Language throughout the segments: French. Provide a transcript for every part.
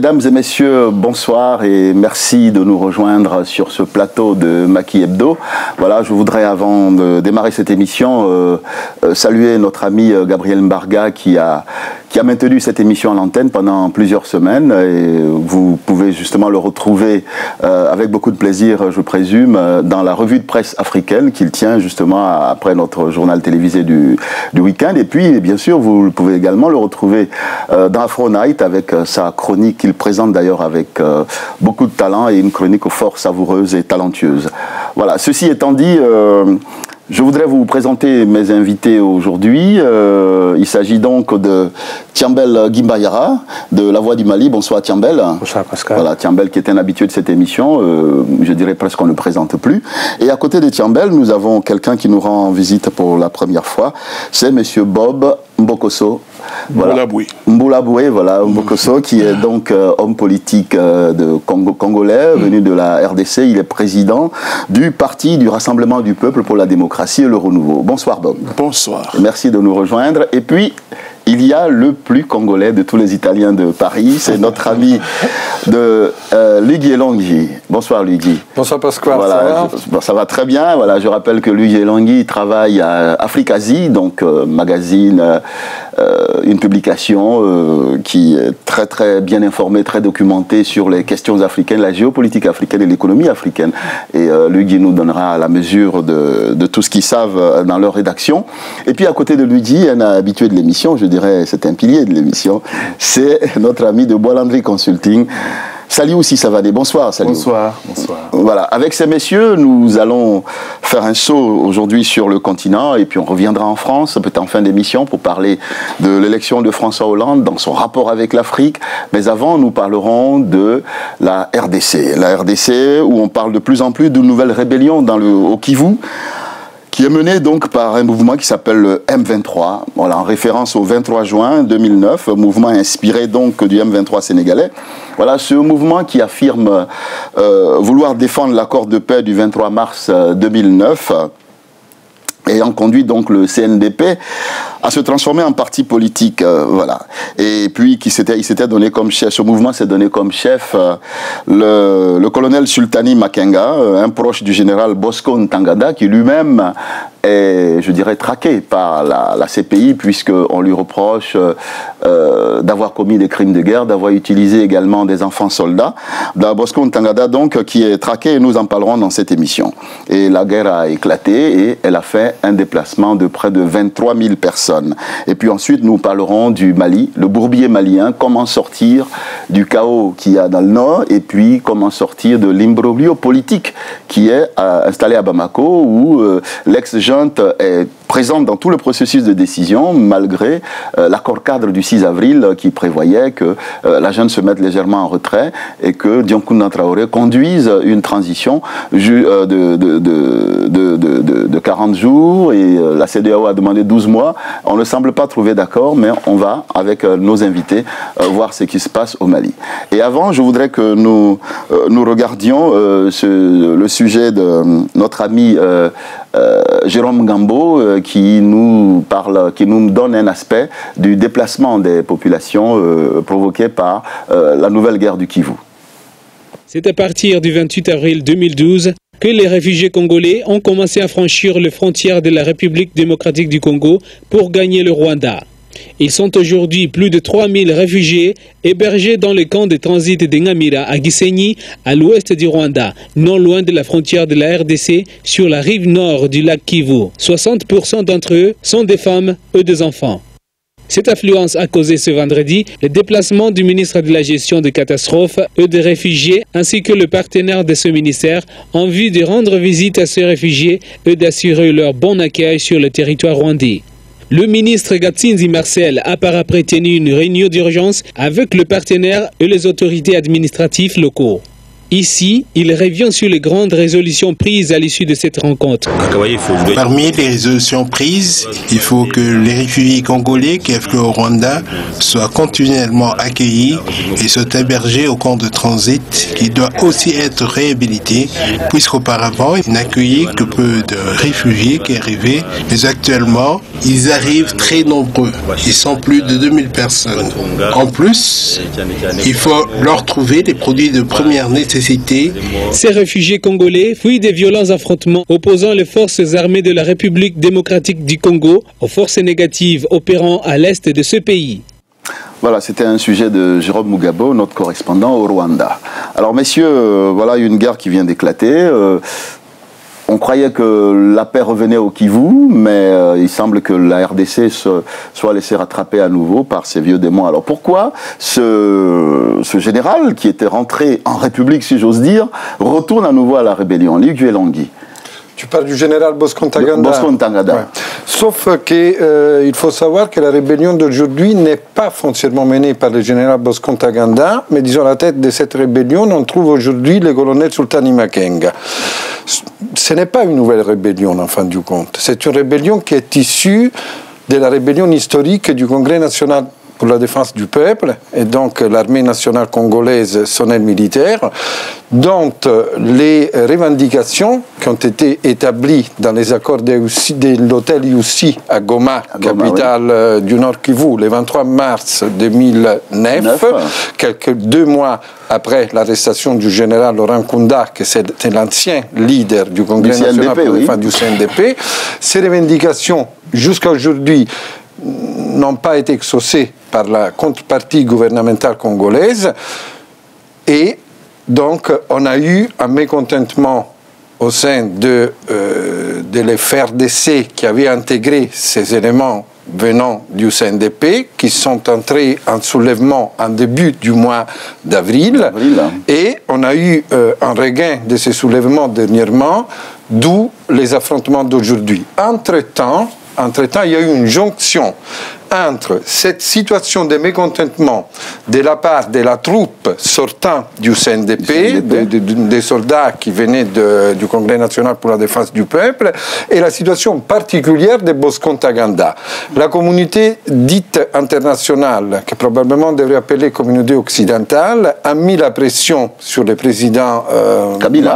Mesdames et messieurs, bonsoir et merci de nous rejoindre sur ce plateau de Maki Hebdo. Voilà, je voudrais avant de démarrer cette émission saluer notre ami Gabriel Mbarga qui a maintenu cette émission à l'antenne pendant plusieurs semaines et vous pouvez justement le retrouver avec beaucoup de plaisir, je présume, dans la revue de presse africaine qu'il tient justement après notre journal télévisé du week-end. Et puis, bien sûr, vous pouvez également le retrouver dans Afro Night avec sa chronique qu'il présente d'ailleurs avec beaucoup de talent et une chronique fort savoureuse et talentueuse. Voilà, ceci étant dit, je voudrais vous présenter mes invités aujourd'hui. Il s'agit donc de Thiambel Guimbayara, de La Voix du Mali. Bonsoir Thiambel. Bonsoir Pascal. Voilà, Thiambel qui est un habitué de cette émission, je dirais presque qu'on ne le présente plus. Et à côté de Thiambel, nous avons quelqu'un qui nous rend visite pour la première fois. C'est Monsieur Bob Mbokosso. Voilà. Mboulaboué, voilà, Mbokosso, qui est donc homme politique congolais, venu de la RDC. Il est président du Parti du Rassemblement du Peuple pour la démocratie et le renouveau. Bonsoir Bob. Bonsoir. Merci de nous rejoindre. Et puis, il y a le plus congolais de tous les Italiens de Paris, c'est notre ami de Lugui Elongui. Bonsoir Lugui. Bonsoir Pascal. Voilà, ça va très bien. Voilà, je rappelle que Lugui Elongui travaille à Africasie, donc magazine, une publication qui est très très bien informée, très documentée sur les questions africaines, la géopolitique africaine et l'économie africaine. Et Lugui nous donnera la mesure de tout ce qu'ils savent dans leur rédaction. Et puis à côté de Lugui, un habitué de l'émission, je dirais, c'est un pilier de l'émission, c'est notre ami de Bois-Landry Consulting, Saliou Sissavané. Bonsoir Saliou. Bonsoir, bonsoir. Voilà, avec ces messieurs, nous allons faire un saut aujourd'hui sur le continent et puis on reviendra en France, peut-être en fin d'émission, pour parler de l'élection de François Hollande dans son rapport avec l'Afrique. Mais avant, nous parlerons de la RDC. La RDC où on parle de plus en plus d'une nouvelle rébellion au Kivu, qui est mené donc par un mouvement qui s'appelle le M23, voilà, en référence au 23 juin 2009, un mouvement inspiré donc du M23 sénégalais. Voilà, ce mouvement qui affirme vouloir défendre l'accord de paix du 23 mars 2009, ayant conduit donc le CNDP à se transformer en parti politique, voilà. Et puis il s'était donné comme chef, ce mouvement s'est donné comme chef le colonel Sultani Makenga, un proche du général Bosco Ntaganda, qui lui-même est, je dirais, traqué par la CPI, puisqu'on lui reproche d'avoir commis des crimes de guerre, d'avoir utilisé également des enfants soldats. Bosco Ntaganda, donc, qui est traqué, et nous en parlerons dans cette émission. Et la guerre a éclaté et elle a fait un déplacement de près de 23 000 personnes. Et puis ensuite, nous parlerons du Mali, le bourbier malien, comment sortir du chaos qu'il y a dans le nord, et puis comment sortir de l'imbroglio politique qui est installé à Bamako, où l'ex-junte est présente dans tout le processus de décision, malgré l'accord cadre du 6 avril qui prévoyait que la junte se mette légèrement en retrait et que Dioncounda Traoré conduise une transition de 40 jours et la CEDEAO a demandé 12 mois. On ne semble pas trouver d'accord, mais on va, avec nos invités, voir ce qui se passe au Mali. Et avant, je voudrais que nous regardions le sujet de notre ami Jérôme Gambo, qui nous donne un aspect du déplacement des populations provoqué par la nouvelle guerre du Kivu. C'est à partir du 28 avril 2012 que les réfugiés congolais ont commencé à franchir les frontières de la République démocratique du Congo pour gagner le Rwanda. Ils sont aujourd'hui plus de 3000 réfugiés hébergés dans le camp de transit d'Engamira à Gisenyi, à l'ouest du Rwanda, non loin de la frontière de la RDC, sur la rive nord du lac Kivu. 60% d'entre eux sont des femmes et des enfants. Cette affluence a causé ce vendredi le déplacement du ministre de la gestion des catastrophes et des réfugiés ainsi que le partenaire de ce ministère en vue de rendre visite à ces réfugiés et d'assurer leur bon accueil sur le territoire rwandais. Le ministre Gatsinzi Marcel a par après tenu une réunion d'urgence avec le partenaire et les autorités administratives locaux. Ici, il revient sur les grandes résolutions prises à l'issue de cette rencontre. Parmi les résolutions prises, il faut que les réfugiés congolais qui affluent au Rwanda soient continuellement accueillis et soient hébergés au camp de transit qui doit aussi être réhabilité puisqu'auparavant, il n'accueillait que peu de réfugiés qui arrivaient, mais actuellement, ils arrivent très nombreux. Ils sont plus de 2000 personnes. En plus, il faut leur trouver des produits de première nécessité. Ces réfugiés congolais fuient des violents affrontements opposant les forces armées de la République démocratique du Congo aux forces négatives opérant à l'est de ce pays. Voilà, c'était un sujet de Jérôme Mugabo, notre correspondant au Rwanda. Alors messieurs, voilà une guerre qui vient d'éclater. On croyait que la paix revenait au Kivu, mais il semble que la RDC soit laissée rattraper à nouveau par ces vieux démons. Alors pourquoi ce général, qui était rentré en République, si j'ose dire, retourne à nouveau à la rébellion? Luc Juelongui. Tu parles du général Bosco Ntaganda. Bosco Ntaganda. Ouais. Sauf qu'il faut savoir que la rébellion d'aujourd'hui n'est pas foncièrement menée par le général Bosco Ntaganda, mais disons à la tête de cette rébellion, on trouve aujourd'hui le colonel Sultani Makenga. Ce n'est pas une nouvelle rébellion, en fin du compte. C'est une rébellion qui est issue de la rébellion historique du Congrès national pour la défense du peuple, et donc l'armée nationale congolaise, son aile militaire, dont les revendications qui ont été établies dans les accords de l'hôtel Yussi à Goma, capitale du Nord Kivu, le 23 mars 2009, quelques 2 mois après l'arrestation du général Laurent Nkunda, qui c'est l'ancien leader du Congrès national pour la défense du CNDP. Ces revendications, jusqu'à aujourd'hui, n'ont pas été exaucées par la contrepartie gouvernementale congolaise, et donc on a eu un mécontentement au sein de l'FRDC qui avait intégré ces éléments venant du CNDP, qui sont entrés en soulèvement en début du mois d'avril, et on a eu un regain de ces soulèvements dernièrement, d'où les affrontements d'aujourd'hui. Entre-temps, il y a eu une jonction entre cette situation de mécontentement de la part de la troupe sortant du CNDP, des soldats qui venaient du Congrès national pour la défense du peuple, et la situation particulière de Bosco Ntaganda. La communauté dite internationale, que probablement on devrait appeler communauté occidentale, a mis la pression sur le président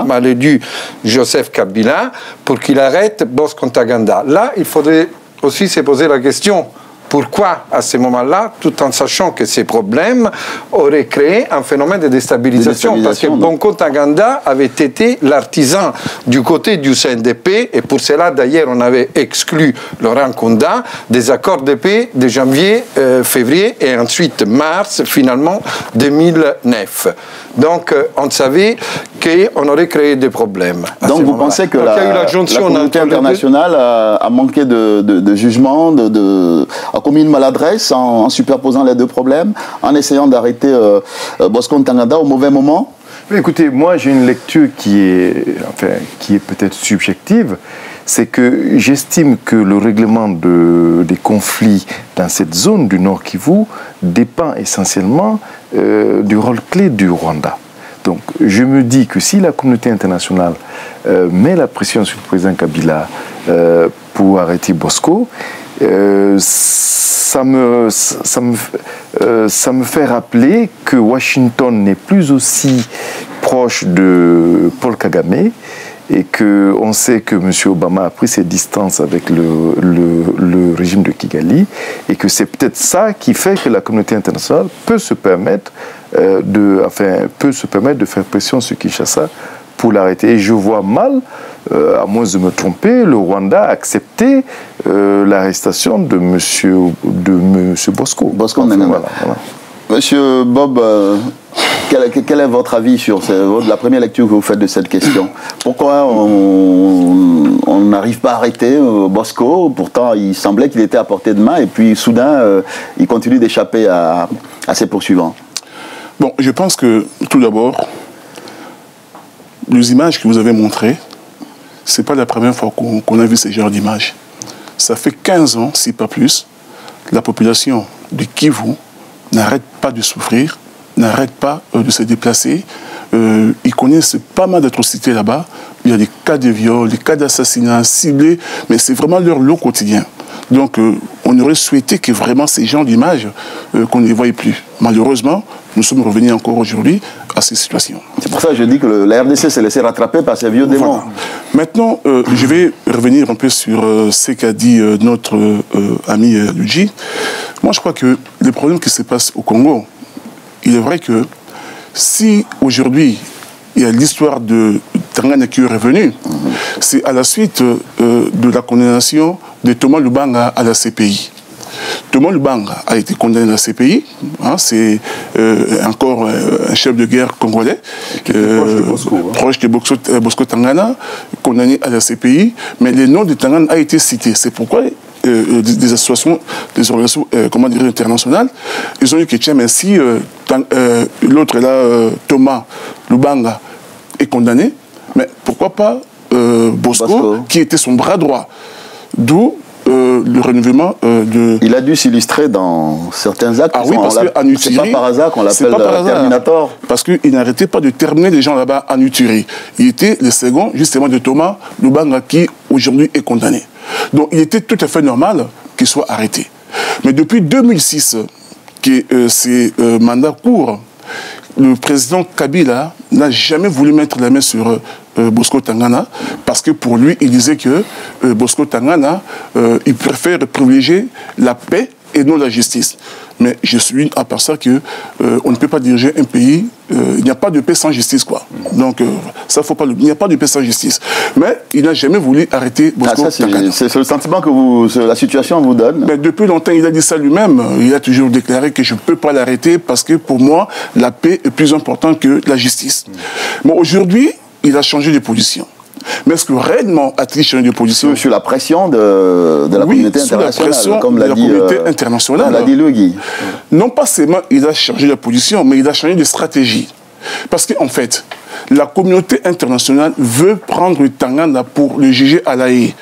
mal élu Joseph Kabila pour qu'il arrête Bosco Ntaganda. Là, il faudrait aussi se poser la question: pourquoi, à ce moment-là, tout en sachant que ces problèmes auraient créé un phénomène de déstabilisation, parce que Bosco Ntaganda avait été l'artisan du côté du CNDP, et pour cela, d'ailleurs, on avait exclu Laurent Nkunda des accords de paix de janvier, février, et ensuite mars, finalement, 2009. Donc, on savait qu'on aurait créé des problèmes. Donc, vous pensez que la communauté internationale a manqué de jugement, a commis une maladresse en superposant les deux problèmes, en essayant d'arrêter Bosco Ntaganda au mauvais moment? Écoutez, moi j'ai une lecture qui est peut-être subjective. C'est que j'estime que le règlement des conflits dans cette zone du Nord Kivu dépend essentiellement du rôle clé du Rwanda. Donc je me dis que si la communauté internationale met la pression sur le président Kabila pour arrêter Bosco, ça me fait rappeler que Washington n'est plus aussi proche de Paul Kagame, et qu'on sait que M. Obama a pris ses distances avec le régime de Kigali, et que c'est peut-être ça qui fait que la communauté internationale peut se permettre de faire pression sur Kinshasa pour l'arrêter. Et je vois mal, à moins de me tromper, le Rwanda accepter l'arrestation de M. Bosco. Bosco Ntaganda. Voilà. Monsieur Bob, quel est votre avis sur la première lecture que vous faites de cette question? Pourquoi on n'arrive pas à arrêter Bosco? Pourtant, il semblait qu'il était à portée de main, et puis soudain, il continue d'échapper à ses poursuivants. Bon, je pense que, tout d'abord, les images que vous avez montrées, ce n'est pas la première fois qu'on a vu ce genre d'images. Ça fait 15 ans, si pas plus, la population du Kivu n'arrête pas de souffrir n'arrête pas de se déplacer. Ils connaissent pas mal d'atrocités là-bas. Il y a des cas de viol, des cas d'assassinat ciblés, mais c'est vraiment leur lot quotidien. Donc, on aurait souhaité que vraiment ces gens d'images, qu'on ne les voie plus. Malheureusement, nous sommes revenus encore aujourd'hui à ces situations. C'est pour ça que je dis que la RDC s'est laissé rattraper par ces vieux démons. Voilà. Maintenant, je vais revenir un peu sur ce qu'a dit notre ami Luigi. Moi, je crois que les problèmes qui se passent au Congo, il est vrai que si aujourd'hui, il y a l'histoire de Tangana qui est revenue, c'est à la suite de la condamnation de Thomas Lubanga à la CPI. Thomas Lubanga a été condamné à la CPI, hein, c'est encore un chef de guerre congolais, proche de Bosco Tangana, condamné à la CPI, mais le nom de Tangana a été cité. C'est pourquoi des associations, des organisations internationales, ils ont eu que tiens, mais si l'autre là, Thomas Lubanga, est condamné, mais pourquoi pas Bosco, qui était son bras droit, d'où le renouvellement de... Il a dû s'illustrer dans certains actes. Ah oui, parce qu'en Uturie... C'est pas par hasard qu'on l'appelle Terminator. Parce qu'il n'arrêtait pas de terminer les gens là-bas en Uturie. Il était le second, justement, de Thomas Lubanga, qui aujourd'hui est condamné. Donc il était tout à fait normal qu'il soit arrêté. Mais depuis 2006, que ces mandats courts, le président Kabila n'a jamais voulu mettre la main sur Bosco Tangana, parce que pour lui, il disait que Bosco Tangana, il préfère privilégier la paix et non la justice. Mais je suis à part ça que on ne peut pas diriger un pays, il n'y a pas de paix sans justice, quoi. Donc ça, faut pas il n'y a pas de paix sans justice. Mais il n'a jamais voulu arrêter Bosco Tangana. C'est le sentiment que la situation vous donne. Mais depuis longtemps, il a dit ça lui-même. Il a toujours déclaré que je ne peux pas l'arrêter parce que pour moi, la paix est plus importante que la justice. Mais aujourd'hui, il a changé de position. Mais est-ce que réellement a-t-il changé de position? Sur la pression de la communauté internationale, comme l'a dit le Guy. Non pas seulement il a changé de position, mais il a changé de stratégie. Parce qu'en fait, la communauté internationale veut prendre le Tangana pour le juger à La Haye,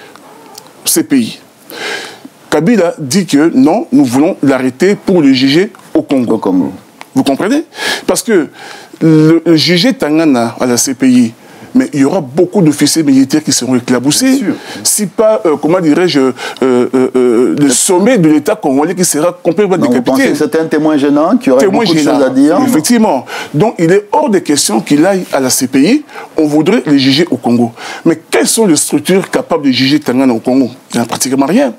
ces pays. Kabila dit que non, nous voulons l'arrêter pour le juger au Congo. Vous comprenez? Parce que le juger Tangana à la CPI, mais il y aura beaucoup d'officiers militaires qui seront éclaboussés. Si pas, comment dirais-je, le sommet de l'État congolais qui sera complètement décapité. C'est un témoin gênant qui aurait beaucoup de choses à dire. Effectivement. Donc il est hors de question qu'il aille à la CPI. On voudrait les juger au Congo. Mais quelles sont les structures capables de juger Tangana au Congo? Il n'y a pratiquement rien.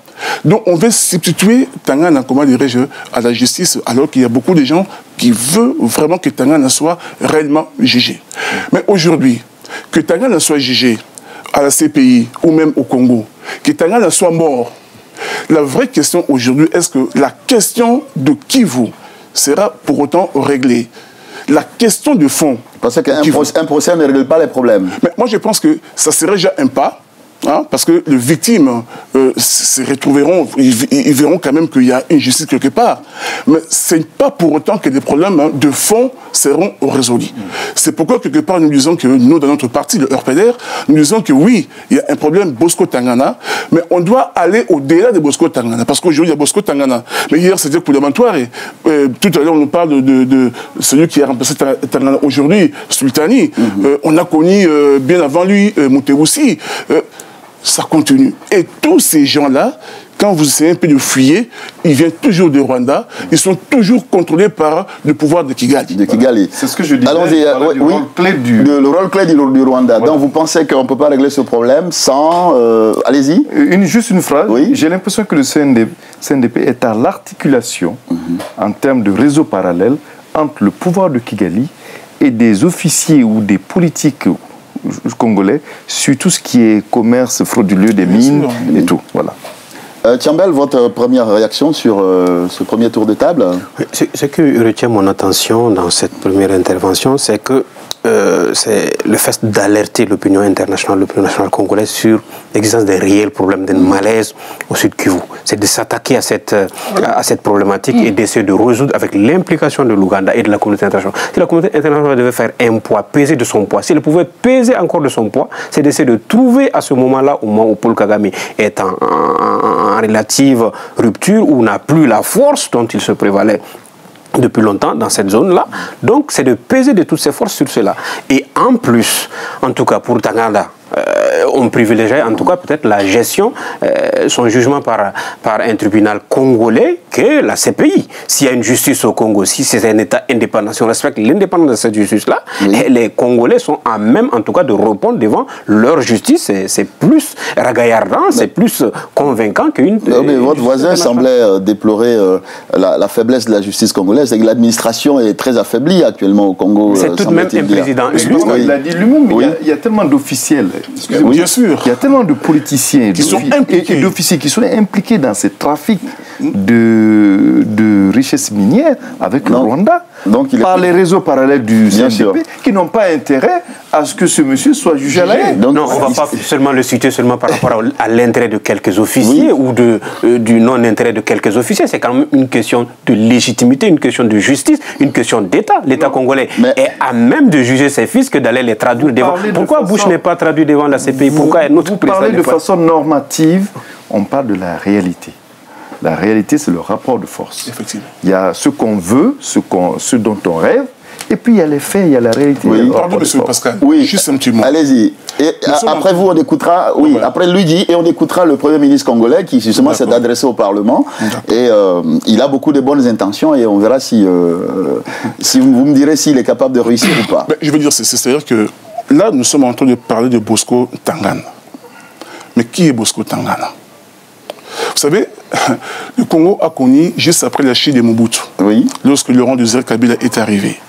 Donc on veut substituer Tangana, comment dirais-je, à la justice, alors qu'il y a beaucoup de gens qui veulent vraiment que Tangana soit réellement jugé. Mais aujourd'hui, que Tangana soit jugé à la CPI ou même au Congo, que Tangana soit mort, la vraie question aujourd'hui, est-ce que la question de Kivu sera pour autant réglée? La question de fond... Parce qu'un procès ne règle pas les problèmes. Mais moi je pense que ça serait déjà un pas, hein, parce que les victimes se retrouveront, ils verront quand même qu'il y a une justice quelque part. Mais ce n'est pas pour autant que les problèmes de fond seront résolus. C'est pourquoi quelque part nous disons que nous, dans notre parti, le RPDR, nous disons que oui, il y a un problème Bosco Tangana, mais on doit aller au-delà de Bosco Tangana. Parce qu'aujourd'hui, il y a Bosco Tangana. Mais hier, c'était Koudamatoire. Et tout à l'heure, on nous parle de celui qui a remplacé Tangana aujourd'hui, Sultani. On a connu bien avant lui Moutebousi. Ça continue. Et tous ces gens-là, quand vous essayez un peu de fuir, ils viennent toujours de Rwanda, ils sont toujours contrôlés par le pouvoir de Kigali. C'est ce que je disais. Allons-y, le rôle clé du Rwanda. Voilà. Donc vous pensez qu'on ne peut pas régler ce problème sans... Allez-y. Juste une phrase. Oui. J'ai l'impression que le CNDP est à l'articulation, en termes de réseau parallèle, entre le pouvoir de Kigali et des officiers ou des politiques congolais sur tout ce qui est commerce frauduleux des mines et tout. Voilà. Tchambel, votre première réaction sur ce premier tour de table? Ce qui retient mon attention dans cette première intervention, c'est que c'est le fait d'alerter l'opinion internationale congolaise sur l'existence des réels problèmes d'un malaise au Sud Kivu. C'est de s'attaquer à cette problématique et d'essayer de résoudre avec l'implication de l'Ouganda et de la communauté internationale. Si la communauté internationale devait faire un poids, peser de son poids, si elle pouvait peser encore de son poids, c'est d'essayer de trouver à ce moment-là, au moment où Paul Kagame est en relative rupture, où n'a plus la force dont il se prévalait depuis longtemps dans cette zone-là. Donc, c'est de peser de toutes ses forces sur cela. Et en plus, en tout cas pour Tanganda, on privilégie en tout cas peut-être la gestion, son jugement par un tribunal congolais que la CPI. S'il y a une justice au Congo, si c'est un État indépendant, si on respecte l'indépendance de cette justice-là, les Congolais sont à même en tout cas de répondre devant leur justice. C'est plus ragaillardant, c'est plus convaincant qu'une... mais votre voisin semblait déplorer la faiblesse de la justice congolaise, et que l'administration est très affaiblie actuellement au Congo. C'est tout de même un président. Il l'a dit lui-même, il y a tellement d'officiels. Oui, bien sûr. Il y a tellement de politiciens qui sont impliqués, et d'officiers qui sont impliqués dans ces trafics de richesses minières avec le Rwanda. Donc, par les réseaux parallèles du CNDP qui n'ont pas intérêt à ce que ce monsieur soit jugé à la haine. Non, on ne va pas seulement le citer seulement par rapport à l'intérêt de quelques officiers ou du non-intérêt de quelques officiers. C'est quand même une question de légitimité, une question de justice, une question d'État. L'État congolais est à même de juger ses fils que d'aller les traduire devant. Pourquoi Bush n'est pas traduit devant la CPI? Pourquoi notre président parlez de façon normative, on parle de la réalité. La réalité, c'est le rapport de force. Effectivement. Il y a ce qu'on veut, ce dont on rêve, et puis il y a les faits, il y a la réalité. Pardon, monsieur Pascal, juste un petit mot. Allez-y. Et après vous, on écoutera, après lui dit, et on écoutera le Premier ministre congolais qui justement s'est adressé au Parlement. Et il a beaucoup de bonnes intentions et on verra si vous me direz s'il est capable de réussir ou pas. Ben, je veux dire, c'est-à-dire que là, nous sommes en train de parler de Bosco Ntaganda. Mais qui est Bosco Ntaganda? Vous savez, le Congo a connu, juste après la chute de Mobutu, lorsque Laurent Désiré Kabila est arrivé.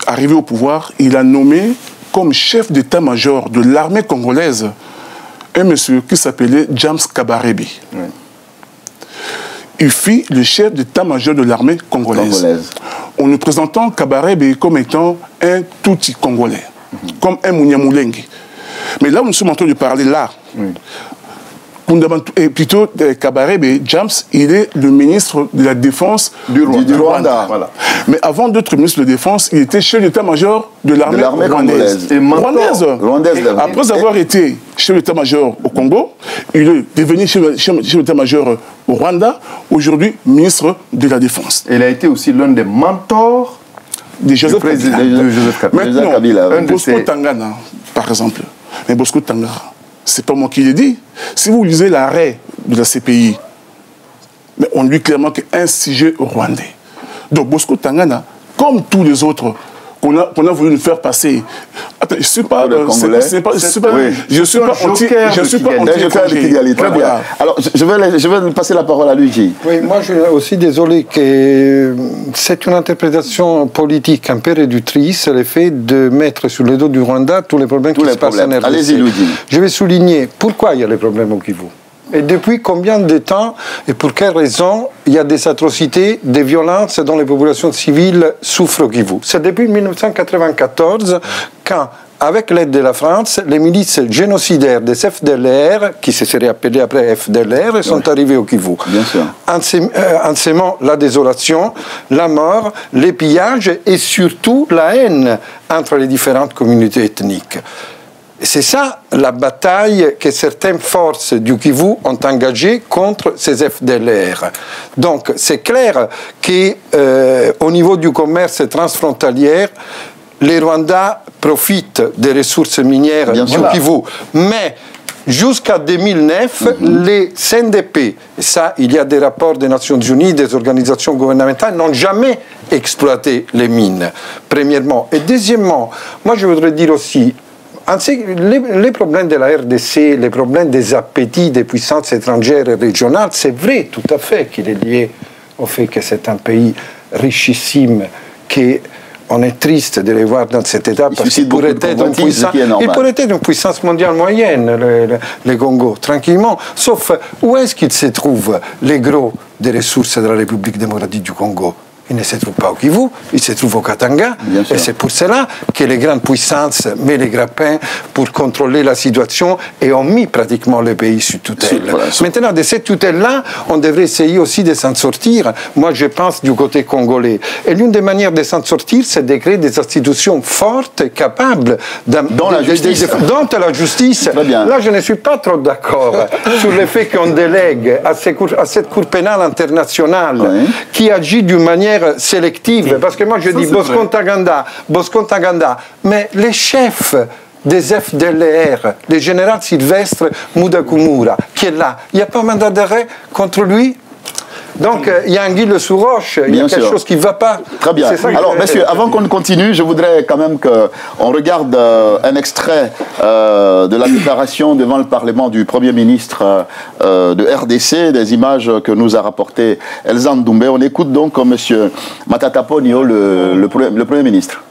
Arrivé au pouvoir, il a nommé comme chef d'état-major de l'armée congolaise un monsieur qui s'appelait James Kabarebe. Il fut le chef d'état-major de l'armée congolaise. En nous présentant Kabarebe comme étant un Tutsi congolais, comme un Munyamulenge. Mais là où nous sommes en train de parler là, et plutôt Kabarebe, James, il est le ministre de la Défense du Rwanda. Voilà. Mais avant d'être ministre de la Défense, il était chef d'état-major de l'armée rwandaise. Après avoir été chef d'état-major au Congo, il est devenu chef d'état-major au Rwanda, aujourd'hui ministre de la Défense. Il a été aussi l'un des mentors de Joseph Kabila. Maintenant, Bosco Ntaganda, par exemple. Mais Bosco Ntaganda, c'est pas moi qui l'ai dit. Si vous lisez l'arrêt de la CPI, mais on lui dit clairement qu'un sujet rwandais. Donc Bosco Ntaganda, comme tous les autres qu'on a voulu nous faire passer. Attends, je ne suis pas anti-égalité. Très bien. Alors, je vais passer la parole à Luigi. Oui, moi, je suis aussi désolé que c'est une interprétation politique un peu réductrice, le fait de mettre sur le dos du Rwanda tous les problèmes qui se passent en RDC. Allez-y, Luigi. Je vais souligner pourquoi il y a les problèmes au Kivu. Et depuis combien de temps et pour quelles raisons il y a des atrocités, des violences dont les populations civiles souffrent au Kivu? C'est depuis 1994 quand, avec l'aide de la France, les milices génocidaires des FDLR, qui se seraient appelées après FDLR, sont arrivées au Kivu. Bien sûr. Ensémant la désolation, la mort, les pillages et surtout la haine entre les différentes communautés ethniques. C'est ça la bataille que certaines forces du Kivu ont engagée contre ces FDLR. Donc c'est clair qu'au niveau du commerce transfrontalier, les Rwandais profitent des ressources minières du Kivu. Mais jusqu'à 2009, les CNDP, et ça, il y a des rapports des Nations Unies, des organisations gouvernementales, n'ont jamais exploité les mines, premièrement. Et deuxièmement, moi je voudrais dire aussi, les problèmes de la RDC, les problèmes des appétits des puissances étrangères et régionales, c'est vrai tout à fait qu'il est lié au fait que c'est un pays richissime, qu'on est triste de les voir dans cet état, parce qu'il pourrait être une puissance mondiale moyenne, le Congo, tranquillement. Sauf, où est-ce qu'il se trouve les gros des ressources de la République démocratique du Congo? Il ne se trouve pas au Kivu, il se trouve au Katanga. Et c'est pour cela que les grandes puissances mettent les grappins pour contrôler la situation et ont mis pratiquement le pays sous tutelle. Maintenant, de cette tutelle-là, on devrait essayer aussi de s'en sortir. Moi, je pense du côté congolais. Et l'une des manières de s'en sortir, c'est de créer des institutions fortes et capables dans la justice. La justice. Là, je ne suis pas trop d'accord sur le fait qu'on délègue à cette Cour pénale internationale qui agit d'une manière manière sélective. Parce que moi, je dis Bosco Ntaganda, mais les chefs des FDLR, le général Sylvestre Mudakumura, qui est là, il n'y a pas mandat d'arrêt contre lui? Donc, il y a anguille sous roche, il y a quelque chose qui ne va pas. Très bien. Alors, messieurs, avant qu'on continue, je voudrais quand même qu'on regarde un extrait de la déclaration devant le Parlement du Premier ministre de RDC, des images que nous a rapportées Elzan Doumbé. On écoute donc M. Matata Ponyo, le Premier ministre.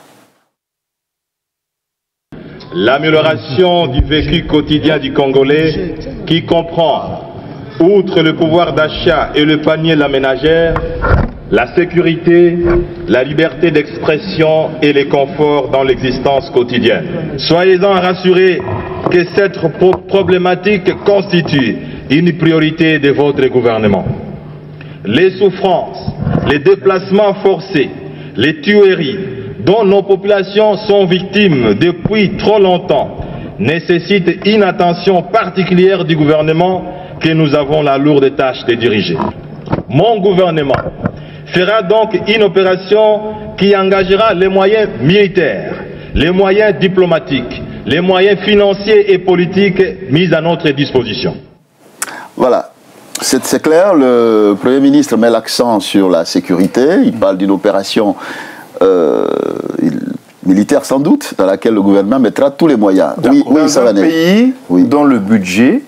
L'amélioration du vécu quotidien du Congolais qui comprend, outre le pouvoir d'achat et le panier de la ménagère, la sécurité, la liberté d'expression et les conforts dans l'existence quotidienne. Soyez-en rassurés que cette problématique constitue une priorité de votre gouvernement. Les souffrances, les déplacements forcés, les tueries dont nos populations sont victimes depuis trop longtemps nécessitent une attention particulière du gouvernement que nous avons la lourde tâche de diriger. Mon gouvernement fera donc une opération qui engagera les moyens militaires, les moyens diplomatiques, les moyens financiers et politiques mis à notre disposition. Voilà. C'est clair, le Premier ministre met l'accent sur la sécurité, il parle d'une opération militaire sans doute, dans laquelle le gouvernement mettra tous les moyens. Oui, dans un pays dont le budget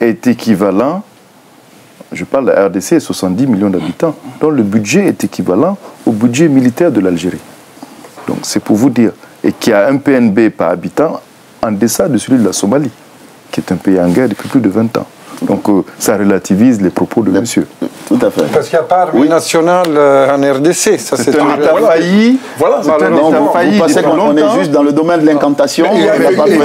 est équivalent, je parle de la RDC, 70 millions d'habitants, dont le budget est équivalent au budget militaire de l'Algérie. Donc c'est pour vous dire, et qui a un PNB par habitant en deçà de celui de la Somalie, qui est un pays en guerre depuis plus de 20 ans. Donc ça relativise les propos de monsieur. Tout à fait. Parce qu'il n'y a pas armée nationale en RDC. Ça, c'est un État failli. Voilà, c'est un État failli. Vous pensez qu'on est juste dans le domaine de l'incantation. Il y a l'armée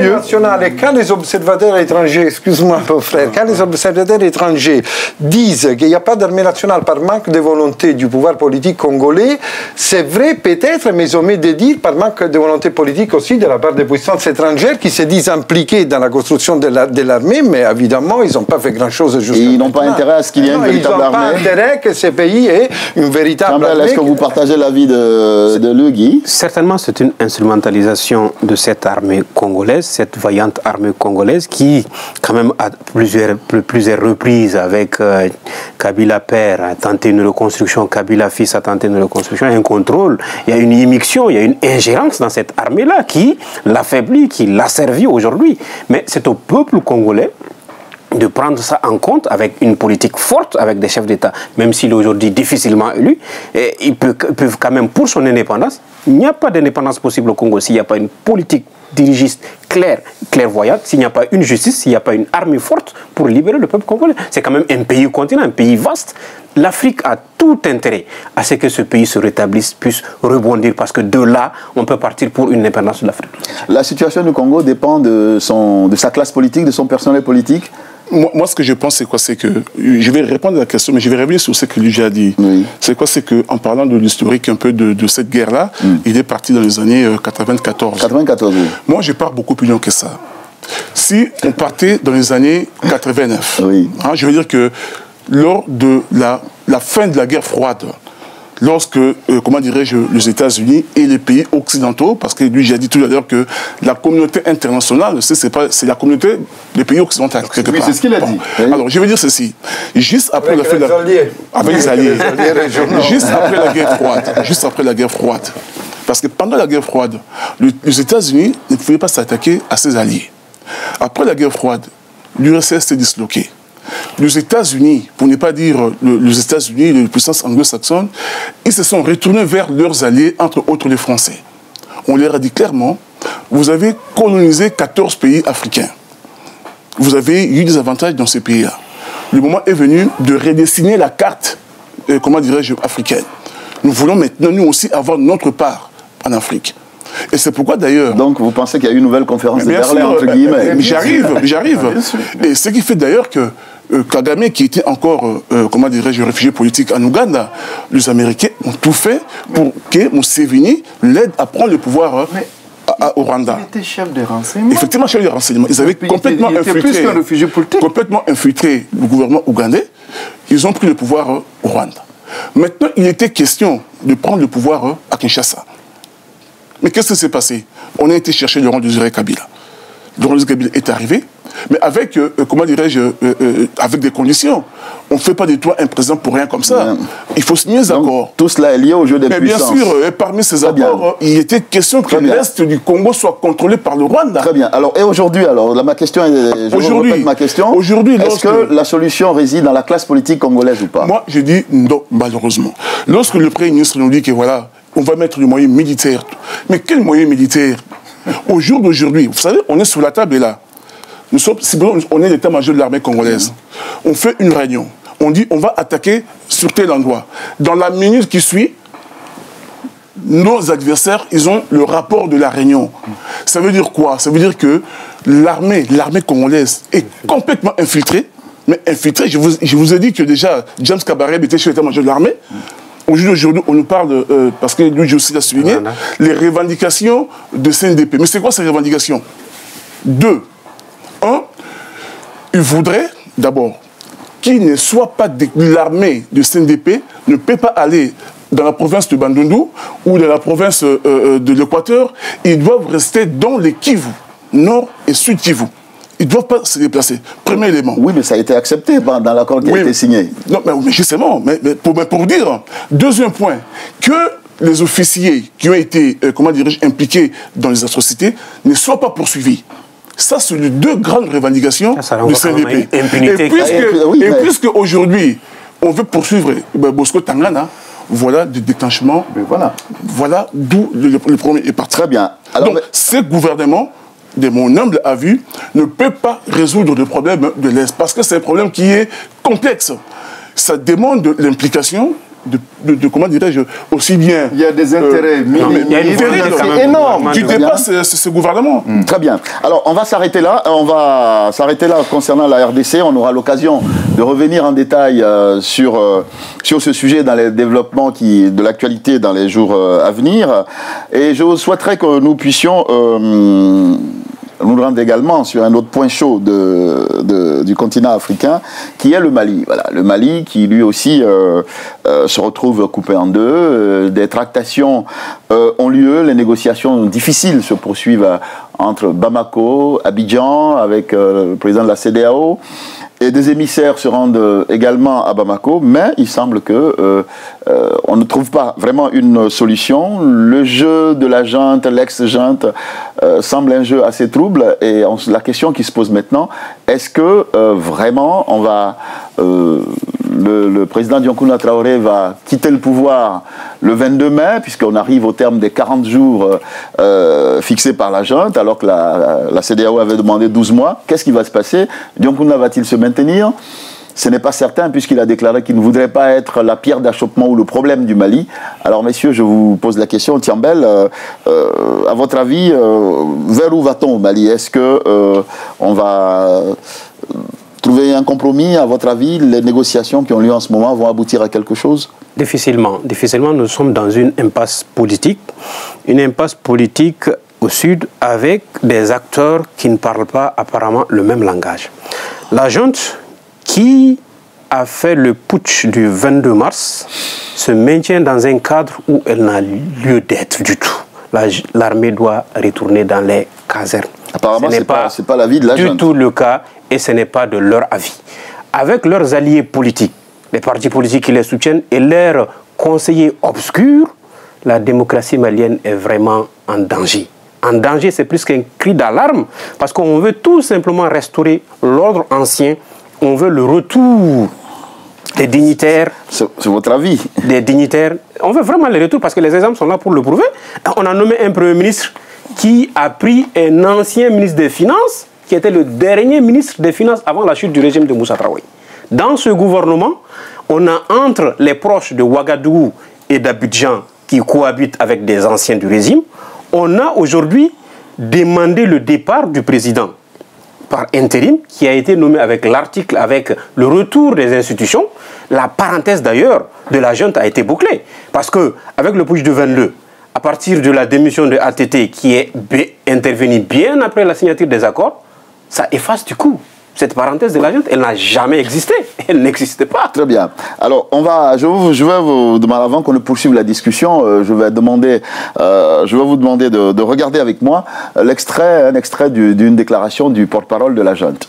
nationale. Et quand les observateurs étrangers, excuse-moi mon frère, quand les observateurs étrangers disent qu'il n'y a pas d'armée nationale par manque de volonté du pouvoir politique congolais, c'est vrai peut-être, mais ils ont mis de dire par manque de volonté politique aussi de la part des puissances étrangères qui se disent impliquées dans la construction de l'armée, mais évidemment, ils n'ont pas fait grand-chose jusqu'à maintenant. Ils n'ont pas intérêt à ce qu'il y ait une véritable armée. Ils n'ont pas intérêt que ce pays ait une véritable armée. Est-ce que vous partagez l'avis de Legui? Certainement, c'est une instrumentalisation de cette armée congolaise, cette vaillante armée congolaise qui, quand même, à plusieurs reprises avec Kabila père a tenté une reconstruction, Kabila fils a tenté une reconstruction, un contrôle, il y a une immixtion, il y a une ingérence dans cette armée-là qui l'affaiblit, qui l'asservit aujourd'hui. Mais c'est au peuple congolais de prendre ça en compte avec une politique forte, avec des chefs d'État, même s'il est aujourd'hui difficilement élu, et ils peuvent quand même, pour son indépendance, il n'y a pas d'indépendance possible au Congo s'il n'y a pas une politique dirigiste claire, clairvoyante, s'il n'y a pas une justice, s'il n'y a pas une armée forte pour libérer le peuple congolais. C'est quand même un pays continent, un pays vaste. L'Afrique a tout intérêt à ce que ce pays se rétablisse, puisse rebondir, parce que de là, on peut partir pour une indépendance de l'Afrique. La situation du Congo dépend de sa classe politique, de son personnel politique. Moi, ce que je pense, c'est quoi? C'est que, je vais répondre à la question, mais je vais revenir sur ce que lui a dit. Oui. C'est quoi? C'est qu'en parlant de l'historique un peu de cette guerre-là, il est parti dans les années 94. 94, oui. Moi, je pars beaucoup plus loin que ça. Si on partait dans les années 89, oui. Je veux dire que lors de la fin de la guerre froide, lorsque, comment dirais-je, les États-Unis et les pays occidentaux, parce que lui, j'ai dit tout à l'heure que la communauté internationale, c'est la communauté des pays occidentaux. Oui, c'est ce qu'il a dit. Oui. Alors, je vais dire ceci. Juste après la fin de la avec les alliés. Juste après la guerre froide. Parce que pendant la guerre froide, les États-Unis ne pouvaient pas s'attaquer à ses alliés. Après la guerre froide, l'URSS s'est disloquée. Les États-Unis, pour ne pas dire les États-Unis, les puissances anglo-saxonnes, ils se sont retournés vers leurs alliés, entre autres les Français. On leur a dit clairement, vous avez colonisé 14 pays africains. Vous avez eu des avantages dans ces pays-là. Le moment est venu de redessiner la carte, comment dirais-je, africaine. Nous voulons maintenant, nous aussi, avoir notre part en Afrique. Et c'est pourquoi d'ailleurs... Donc vous pensez qu'il y a eu une nouvelle conférence de Berlin, entre guillemets? J'arrive. Et ce qui fait d'ailleurs que Kagame, qui était encore, comment dirais-je, réfugié politique en Ouganda, les Américains ont tout fait pour que Museveni l'aide à prendre le pouvoir au Rwanda. Il était chef des renseignements. Effectivement, chef des renseignements. Ils avaient complètement infiltré le gouvernement ougandais. Ils ont pris le pouvoir au Rwanda. Maintenant, il était question de prendre le pouvoir à Kinshasa. Mais qu'est-ce qui s'est passé? On a été chercher Laurent Désiré Kabila. Laurent Désiré Kabila est arrivé, mais avec, comment dirais-je, avec des conditions. On ne fait pas des toits un président pour rien comme ça. Il faut signer des accords. Tout cela est lié au jeu des puissances. Mais bien sûr, et parmi ces accords, il était question que l'Est du Congo soit contrôlé par le Rwanda. Très bien. Alors, et aujourd'hui, alors, ma question est, je répète ma question. Aujourd'hui, est-ce que la solution réside dans la classe politique congolaise ou pas? Moi, je dis non, malheureusement. Lorsque le Premier ministre nous dit que voilà, on va mettre du moyen militaire. Mais quel moyen militaire? Au jour d'aujourd'hui, vous savez, on est sur la table et là. On est l'état-major de l'armée congolaise. On fait une réunion. On dit on va attaquer sur tel endroit. Dans la minute qui suit, nos adversaires, ils ont le rapport de la réunion. Ça veut dire quoi? Ça veut dire que l'armée congolaise est complètement infiltrée. Mais infiltrée, je vous ai dit que déjà, James Kabarebe était chef d'état-major de l'armée. Aujourd'hui, on nous parle, parce que lui aussi l'a souligné, les revendications de CNDP. Mais c'est quoi ces revendications? 2. 1, il voudrait, d'abord, qu'il ne soit pas l'armée de CNDP ne peut pas aller dans la province de Bandundu ou dans la province de l'Équateur. Ils doivent rester dans les Kivu, Nord et Sud Kivu. Ils ne doivent pas se déplacer. Premier élément. Oui, mais ça a été accepté dans l'accord qui a été signé. Non, mais justement, pour dire. Deuxième point, que les officiers qui ont été, impliqués dans les atrocités ne soient pas poursuivis. Ça, c'est les 2 grandes revendications du CNDP. Et puisque aujourd'hui, on veut poursuivre Bosco Tangana, voilà du déclenchement. Voilà d'où le premier est parti. Très bien. Alors, donc, ce gouvernement, de mon humble avis, ne peut pas résoudre le problème de l'Est, parce que c'est un problème qui est complexe. Ça demande de l'implication de comment dirais-je, aussi bien... Il y a des intérêts énormes qui dépassent ce gouvernement. Très bien. Alors, on va s'arrêter là. On va s'arrêter là concernant la RDC. On aura l'occasion de revenir en détail sur ce sujet dans les développements de l'actualité dans les jours à venir. Et je souhaiterais que nous puissions... nous rendre également sur un autre point chaud du continent africain, qui est le Mali. Voilà, le Mali qui lui aussi se retrouve coupé en deux. Des tractations ont lieu, les négociations difficiles se poursuivent entre Bamako, Abidjan, avec le président de la CEDEAO. Et des émissaires se rendent également à Bamako, mais il semble que on ne trouve pas vraiment une solution. Le jeu de la junte, l'ex-junte, semble un jeu assez trouble. Et la question qui se pose maintenant, est-ce que vraiment on va... le président Dioncouna Traoré va quitter le pouvoir le 22 mai, puisqu'on arrive au terme des 40 jours fixés par la junte, alors que la CEDEAO avait demandé 12 mois. Qu'est-ce qui va se passer? Dioncouna va-t-il se maintenir? Ce n'est pas certain, puisqu'il a déclaré qu'il ne voudrait pas être la pierre d'achoppement ou le problème du Mali. Alors, messieurs, je vous pose la question. Thiambel, à votre avis, vers où va-t-on au Mali? Est-ce qu'on va... trouver un compromis, à votre avis? Les négociations qui ont lieu en ce moment vont aboutir à quelque chose? Difficilement. Difficilement, nous sommes dans une impasse politique. Une impasse politique au sud avec des acteurs qui ne parlent pas apparemment le même langage. La junte qui a fait le putsch du 22 mars se maintient dans un cadre où elle n'a lieu d'être du tout. L'armée doit retourner dans les casernes. Apparemment, ce n'est pas l'avis de la junte. Du tout le cas, et ce n'est pas de leur avis. Avec leurs alliés politiques, les partis politiques qui les soutiennent et leurs conseillers obscurs, la démocratie malienne est vraiment en danger. En danger, c'est plus qu'un cri d'alarme, parce qu'on veut tout simplement restaurer l'ordre ancien, on veut le retour des dignitaires. C'est votre avis? Des dignitaires. On veut vraiment le retour, parce que les exemples sont là pour le prouver. On a nommé un Premier ministre qui a pris un ancien ministre des Finances, qui était le dernier ministre des Finances avant la chute du régime de Moussa Traoré. Dans ce gouvernement, on a entre les proches de Ouagadougou et d'Abidjan qui cohabitent avec des anciens du régime, on a aujourd'hui demandé le départ du président par intérim, qui a été nommé avec l'article, avec le retour des institutions. La parenthèse d'ailleurs de la junte a été bouclée. Parce qu'avec le putsch de 22, à partir de la démission de ATT qui est intervenue bien après la signature des accords, ça efface du coup. Cette parenthèse de la junte, elle n'a jamais existé. Elle n'existait pas. Très bien. Alors, je vais vous demander, avant qu'on ne poursuive la discussion, je vais vous demander de regarder avec moi un extrait d'une déclaration du porte-parole de la junte.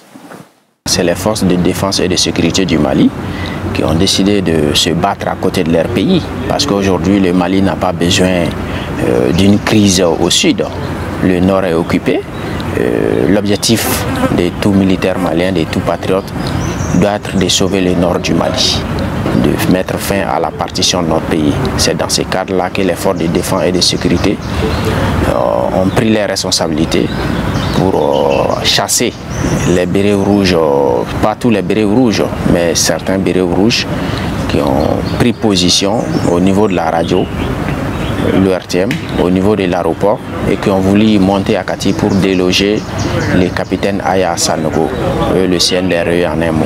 C'est les forces de défense et de sécurité du Mali qui ont décidé de se battre à côté de leur pays. Parce qu'aujourd'hui, le Mali n'a pas besoin d'une crise au sud. Le nord est occupé. L'objectif de tout militaire malien, de tout patriote, doit être de sauver le nord du Mali, de mettre fin à la partition de notre pays. C'est dans ce cadre-là que les forces de défense et de sécurité ont pris les responsabilités pour chasser les bérets rouges, pas tous les bérets rouges, mais certains bérets rouges qui ont pris position au niveau de la radio, le RTM, au niveau de l'aéroport, et qui ont voulu monter à Kati pour déloger le capitaine Aya Sanogo, le CNDRE en un mot.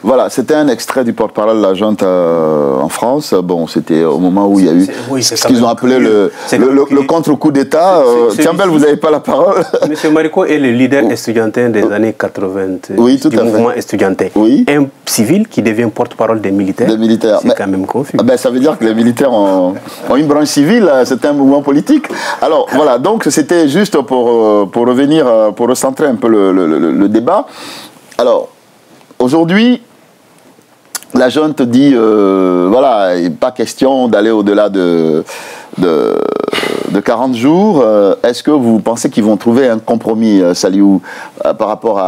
Voilà, c'était un extrait du porte-parole de la junte en France. Bon, c'était au moment où il y a eu ce qu'ils ont appelé le contre-coup d'État. Tiambel, vous n'avez pas la parole. Monsieur Mariko est le leader estudiantin des années 80 du mouvement estudiantin. Oui. Un civil qui devient porte-parole des militaires. C'est quand même confus. Ça veut dire que les militaires ont une branche civile, c'est un mouvement politique. Alors voilà, donc c'était juste pour revenir, pour recentrer un peu le débat. Alors, aujourd'hui, la junte dit, voilà, pas question d'aller au-delà de 40 jours. Est-ce que vous pensez qu'ils vont trouver un compromis, Saliou, par rapport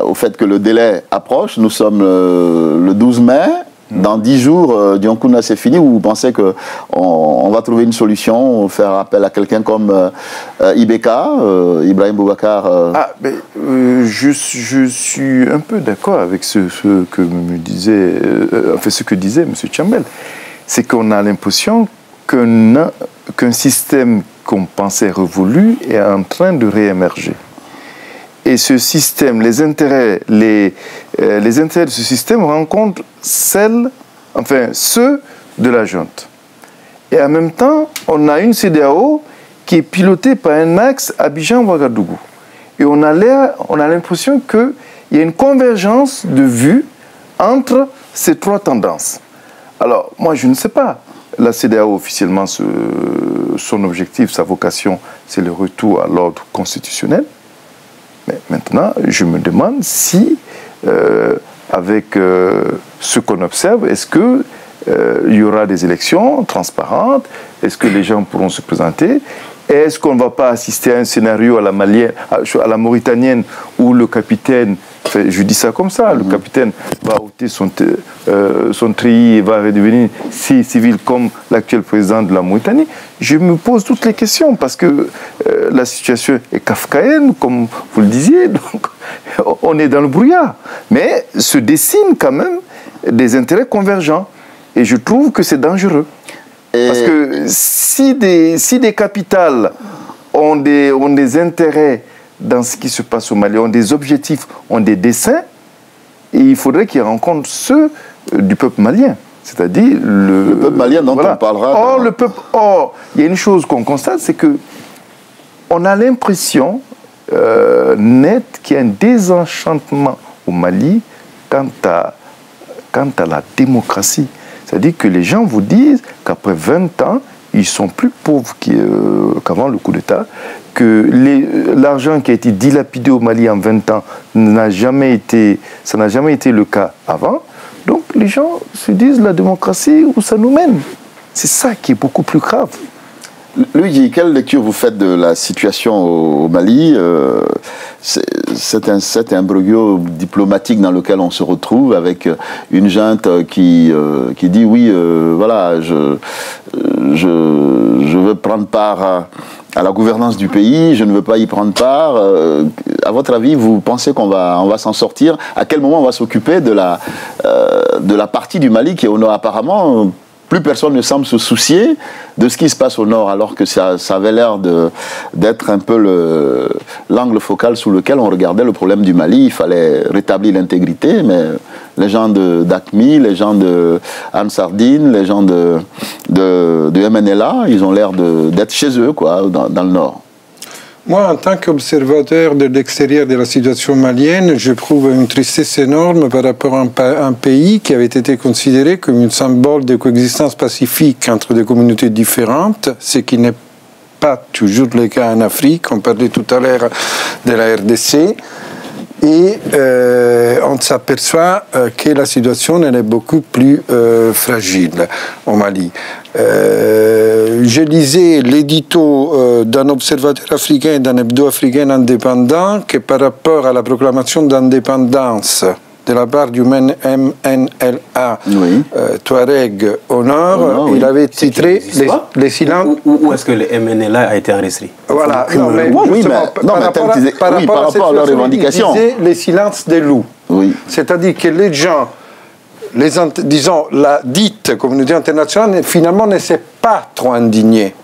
au fait que le délai approche? Nous sommes le 12 mai. Dans 10 jours, Dionkuna c'est fini, ou vous pensez qu'on va trouver une solution, faire appel à quelqu'un comme IBK, Ibrahim Boubacar je suis un peu d'accord avec ce que disait M. Tiambel. C'est qu'on a l'impression qu'un système qu'on pensait révolu est en train de réémerger. Et ce système, les intérêts de ce système rencontrent ceux de la junte. Et en même temps, on a une CEDEAO qui est pilotée par un axe Abidjan-Ouagadougou. Et on a l'impression qu'il y a une convergence de vues entre ces trois tendances. Alors, moi, je ne sais pas. La CEDEAO, officiellement, son objectif, sa vocation, c'est le retour à l'ordre constitutionnel. Mais maintenant, je me demande si, avec ce qu'on observe, est-ce qu'il y aura des élections transparentes? Est-ce que les gens pourront se présenter? Est-ce qu'on ne va pas assister à un scénario à la mauritanienne où le capitaine, je dis ça comme ça, le capitaine va ôter son treillis et va redevenir si civil comme l'actuel président de la Mauritanie? Je me pose toutes les questions parce que la situation est kafkaïenne, comme vous le disiez, donc on est dans le brouillard. Mais se dessinent quand même des intérêts convergents et je trouve que c'est dangereux. Parce que si des capitales ont des intérêts dans ce qui se passe au Mali, ont des objectifs, ont des desseins, et il faudrait qu'ils rencontrent ceux du peuple malien. C'est-à-dire le peuple malien dont on parlera. Or, il y a une chose qu'on constate, c'est que on a l'impression nette qu'il y a un désenchantement au Mali quant à la démocratie. C'est-à-dire que les gens vous disent qu'après 20 ans, ils sont plus pauvres qu'avant le coup d'État, que l'argent qui a été dilapidé au Mali en 20 ans ça n'a jamais été le cas avant. Donc les gens se disent la démocratie, où ça nous mène? C'est ça qui est beaucoup plus grave. Luigi, quelle lecture vous faites de la situation au Mali? C'est un imbroglio diplomatique dans lequel on se retrouve avec une junte qui dit oui, voilà, je veux prendre part à la gouvernance du pays, je ne veux pas y prendre part. À votre avis, vous pensez qu'on va s'en sortir? À quel moment on va s'occuper de la partie du Mali qui est au nord? Apparemment, plus personne ne semble se soucier de ce qui se passe au nord, alors que ça avait l'air d'être un peu l'angle focal sous lequel on regardait le problème du Mali. Il fallait rétablir l'intégrité, mais les gens d'ACMI, les gens de Ansardine, les gens de MNLA, ils ont l'air d'être chez eux, quoi, dans le Nord. Moi, en tant qu'observateur de l'extérieur de la situation malienne, je trouve une tristesse énorme par rapport à un pays qui avait été considéré comme un symbole de coexistence pacifique entre des communautés différentes, ce qui n'est pas toujours le cas en Afrique. On parlait tout à l'heure de la RDC. Et on s'aperçoit que la situation elle est beaucoup plus fragile au Mali. Je lisais l'édito d'un observateur africain, d'un hebdo africain indépendant, que par rapport à la proclamation d'indépendance de la part du MNLA Touareg au nord, il avait titré les silences. Où est-ce que le MNLA a été enregistré? Voilà, par rapport à leurs revendications. Les silences des loups. Oui. C'est-à-dire que les gens, disons, la dite communauté internationale, finalement, ne s'est pas trop indignée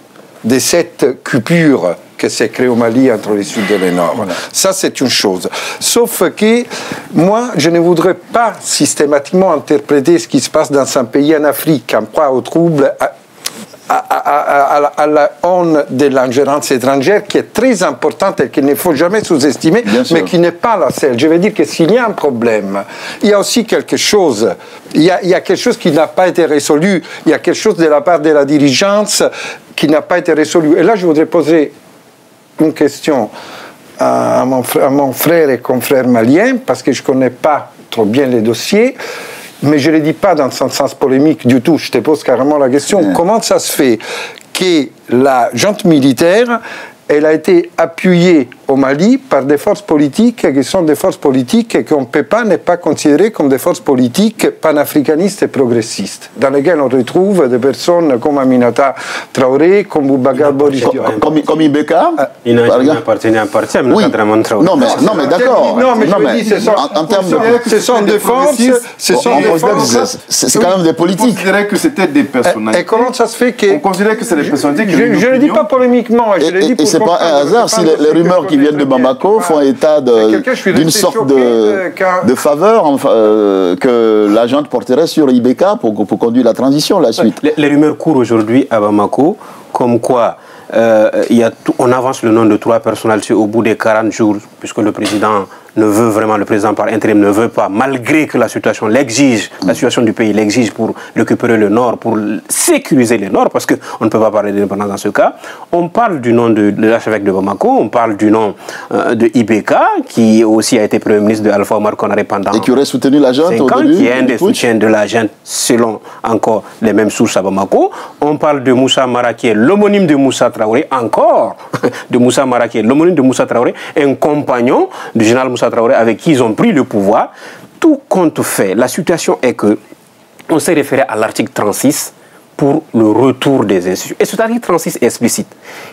de cette coupure que s'est créée au Mali entre le sud et le nord. Voilà. Ça, c'est une chose. Sauf que moi, je ne voudrais pas systématiquement interpréter ce qui se passe dans un pays en Afrique en proie au trouble, à la honte de l'ingérence étrangère qui est très importante et qu'il ne faut jamais sous-estimer, mais qui n'est pas la seule. Je veux dire que s'il y a un problème, il y a aussi quelque chose, il y a quelque chose qui n'a pas été résolu, il y a quelque chose de la part de la dirigeance qui n'a pas été résolu. Et là, je voudrais poser une question à mon frère et confrère malien, parce que je ne connais pas trop bien les dossiers, mais je ne le dis pas dans un sens polémique du tout, je te pose carrément la question. Comment ça se fait que la junte militaire, elle a été appuyée au Mali par des forces politiques qui sont des forces politiques et qu'on ne peut pas ne pas considérer comme des forces politiques panafricanistes et progressistes, dans lesquelles on retrouve des personnes comme Aminata Traoré, comme Boubacar Boris Diop. Comme Ibeka. Il n'a jamais appartenu à un parti, Aminata Traoré. Non, mais d'accord. Non, mais je veux dire, ce sont des forces. C'est quand même des politiques. On considérait que c'était des personnalités. Et comment ça se fait que... On considérait que c'est des personnalités qui... Je ne le dis pas polémiquement, je le dis pour... C'est pas un hasard si les rumeurs qui viennent de Bamako font état d'une sorte de faveur que la junte porterait sur Ibeka pour conduire la transition, la suite. Les rumeurs courent aujourd'hui à Bamako, comme quoi on avance le nom de 3 personnalités au bout des 40 jours, puisque le président le président par intérim ne veut pas, malgré que la situation l'exige, la situation du pays l'exige pour récupérer le nord, pour sécuriser le nord, parce qu'on ne peut pas parler d'indépendance dans ce cas. On parle du nom de l'archevêque de Bamako, on parle du nom de Ibeka, qui aussi a été premier ministre de Alpha Omar Konaré pendant... Et qui aurait soutenu la junte au début. Qui est un des soutiens de la junte, selon encore les mêmes sources à Bamako. On parle de Moussa Mara, qui est l'homonyme de Moussa Traoré, encore de Moussa Mara, qui est l'homonyme de Moussa Traoré, un compagnon du général Moussa Traoré avec qui ils ont pris le pouvoir. Tout compte fait, la situation est que on s'est référé à l'article 36 pour le retour des institutions. Et cet article 36 est explicite.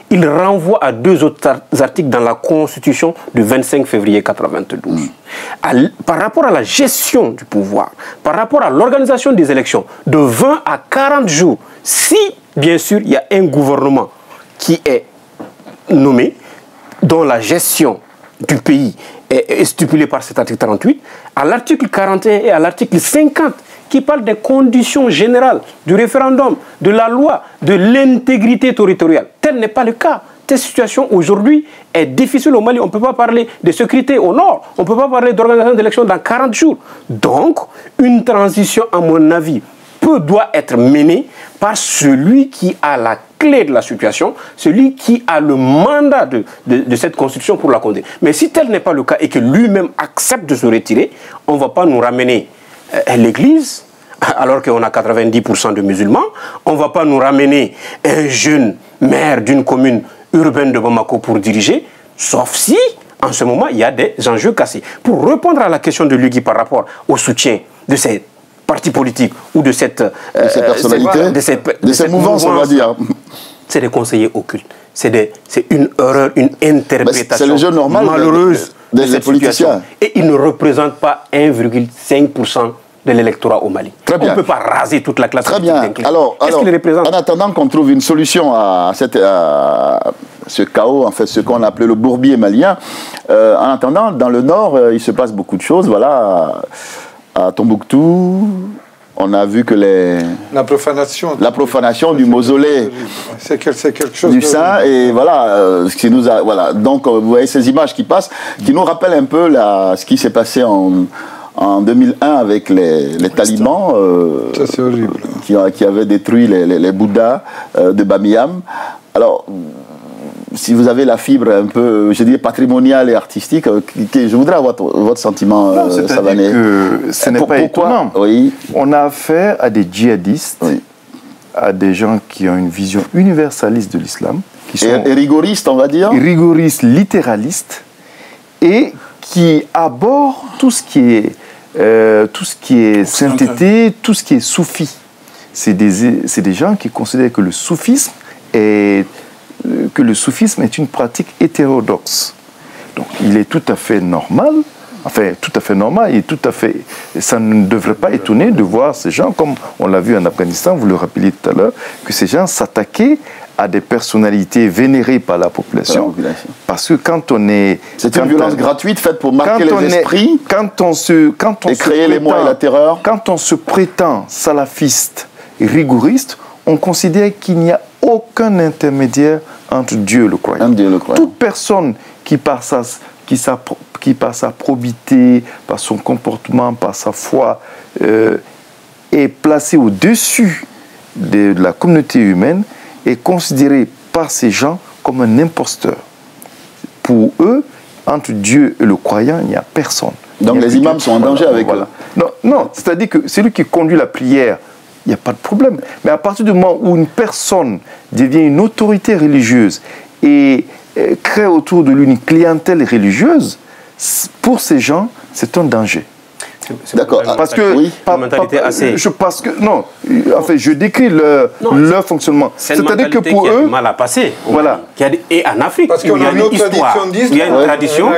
Il renvoie à 2 autres articles dans la Constitution du 25 février 1992. Par rapport à la gestion du pouvoir, par rapport à l'organisation des élections, de 20 à 40 jours, si, bien sûr, il y a un gouvernement qui est nommé, dont la gestion du pays est stipulée par cet article 38, à l'article 41 et à l'article 50, qui parle des conditions générales du référendum, de la loi, de l'intégrité territoriale. Tel n'est pas le cas. Cette situation aujourd'hui est difficile au Mali. On ne peut pas parler de sécurité au nord. On ne peut pas parler d'organisation d'élections dans 40 jours. Donc, une transition, à mon avis, doit être menée par celui qui a la clé de la situation, celui qui a le mandat de cette constitution pour la conduire. Mais si tel n'est pas le cas et que lui-même accepte de se retirer, on ne va pas nous ramener l'église, alors qu'on a 90% de musulmans. On ne va pas nous ramener un jeune maire d'une commune urbaine de Bamako pour diriger, sauf si, en ce moment, il y a des enjeux cassés. Pour répondre à la question de Lugui par rapport au soutien de ces partis politiques ou de cette personnalité, de ces mouvances, on va dire. C'est des conseillers occultes. C'est une erreur, une interprétation malheureuse de ces politiciens. Et ils ne représentent pas 1,5% de l'électorat au Mali. Très bien. On ne peut pas raser toute la classe politique. Très bien. Alors, en attendant qu'on trouve une solution à ce chaos, en fait, ce qu'on appelait le bourbier malien, en attendant, dans le Nord, il se passe beaucoup de choses. Voilà. à Tombouctou, on a vu que la profanation du mausolée c'est quelque chose du saint, et voilà, ce qui nous a, voilà, donc vous voyez ces images qui passent, qui nous rappellent un peu ce qui s'est passé en 2001 avec les talibans ça, c'est horrible. Qui avaient détruit les Bouddhas de Bamiyan. Alors, si vous avez la fibre un peu, je dirais, patrimoniale et artistique, je voudrais avoir votre sentiment, Savané. Ce n'est pas étonnant. Oui. On a affaire à des djihadistes, oui, à des gens qui ont une vision universaliste de l'islam, qui sont et rigoristes, on va dire. Rigoristes, littéralistes, et qui abordent tout ce qui est sainteté, tout ce qui est soufi. C'est des gens qui considèrent que le soufisme est une pratique hétérodoxe. Donc il est tout à fait normal, ça ne devrait pas étonner de voir ces gens, comme on l'a vu en Afghanistan, vous le rappeliez tout à l'heure, que ces gens s'attaquaient à des personnalités vénérées par la population. Parce que quand on est... C'est une violence gratuite faite pour marquer les esprits et créer l'émoi et la terreur. Quand on se prétend salafiste et rigoriste, on considère qu'il n'y a aucun intermédiaire entre Dieu et le croyant. Toute personne qui par sa probité, par son comportement, par sa foi, est placée au-dessus de la communauté humaine, est considérée par ces gens comme un imposteur. Pour eux, entre Dieu et le croyant, il n'y a personne. Donc les imams sont en danger avec eux. Non, c'est-à-dire que celui qui conduit la prière, il n'y a pas de problème. Mais à partir du moment où une personne devient une autorité religieuse et crée autour de lui une clientèle religieuse, pour ces gens, c'est un danger. D'accord. Parce que, je décris leur fonctionnement. C'est-à-dire que pour eux, mal à passer. Voilà. Et en Afrique, parce qu'il y a une autre tradition d'islam. Il y a une tradition.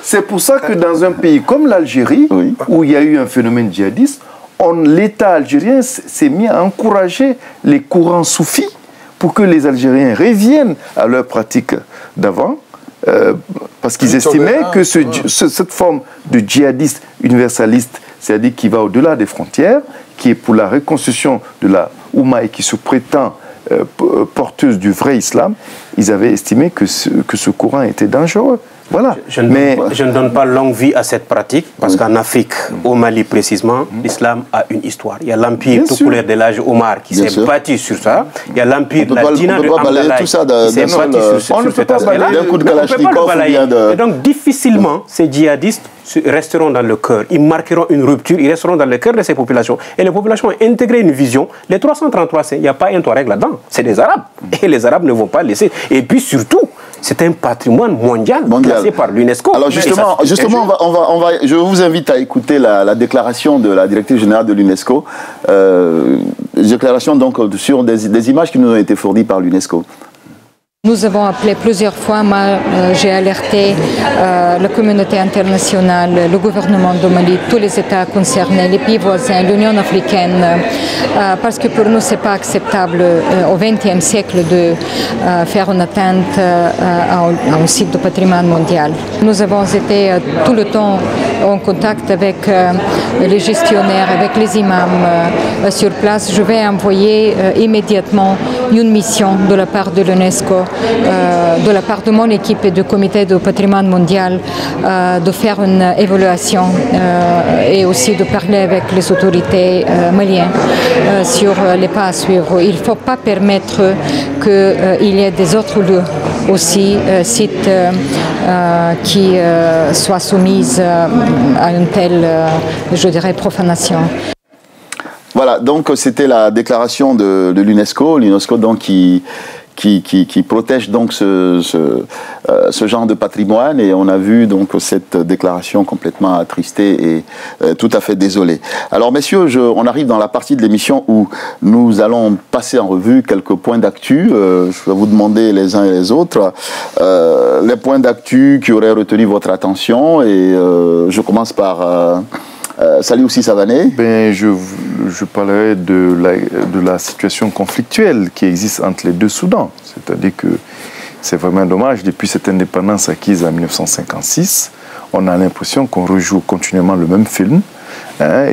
C'est pour ça que dans un pays comme l'Algérie, où il y a eu un phénomène djihadiste, l'État algérien s'est mis à encourager les courants soufis pour que les Algériens reviennent à leurs pratiques d'avant. Parce qu'ils estimaient que cette forme de djihadiste universaliste, c'est-à-dire qui va au-delà des frontières, qui est pour la reconstruction de la Oumma et qui se prétend porteuse du vrai islam, ils avaient estimé que ce courant était dangereux. Voilà. Je ne donne pas longue vie à cette pratique, parce qu'en Afrique, au Mali précisément, l'islam a une histoire. Il y a l'empire tout couleur de l'âge Omar qui s'est bâti sur ça. Il y a l'empire de la Dina de Amdalaï qui s'est bâti sur cet aspect-là. On ne peut pas le balayer. Et donc difficilement, ces djihadistes resteront dans le cœur. Ils marqueront une rupture, ils resteront dans le cœur de ces populations. Et les populations ont intégré une vision. Les 333, il n'y a pas un Touareg là-dedans. C'est des Arabes. Et les Arabes ne vont pas laisser. Et puis surtout, c'est un patrimoine mondial classé par l'UNESCO. Alors justement, je vous invite à écouter la déclaration de la directrice générale de l'UNESCO. Déclaration donc sur des images qui nous ont été fournies par l'UNESCO. Nous avons appelé plusieurs fois, j'ai alerté la communauté internationale, le gouvernement de Mali, tous les États concernés, les pays voisins, l'Union africaine, parce que pour nous, ce n'est pas acceptable au XXe siècle de faire une atteinte à un site de patrimoine mondial. Nous avons été tout le temps en contact avec les gestionnaires, avec les imams sur place. Je vais envoyer immédiatement une mission de la part de l'UNESCO, de la part de mon équipe et du comité du patrimoine mondial, de faire une évaluation et aussi de parler avec les autorités maliennes sur les pas à suivre. Il ne faut pas permettre qu'il y ait des autres lieux aussi, sites qui soient soumis à une telle, je dirais, profanation. Voilà, donc c'était la déclaration de l'UNESCO, donc qui protège donc ce genre de patrimoine, et on a vu donc cette déclaration complètement attristée et tout à fait désolée. Alors messieurs, on arrive dans la partie de l'émission où nous allons passer en revue quelques points d'actu. Je vais vous demander les uns et les autres les points d'actu qui auraient retenu votre attention, et je commence par Saliou-Si Savané. Je parlerai de la situation conflictuelle qui existe entre les deux Soudans. C'est-à-dire qu'il C'est vraiment dommage. Depuis cette indépendance acquise en 1956, on a l'impression qu'on rejoue continuellement le même film. Hein,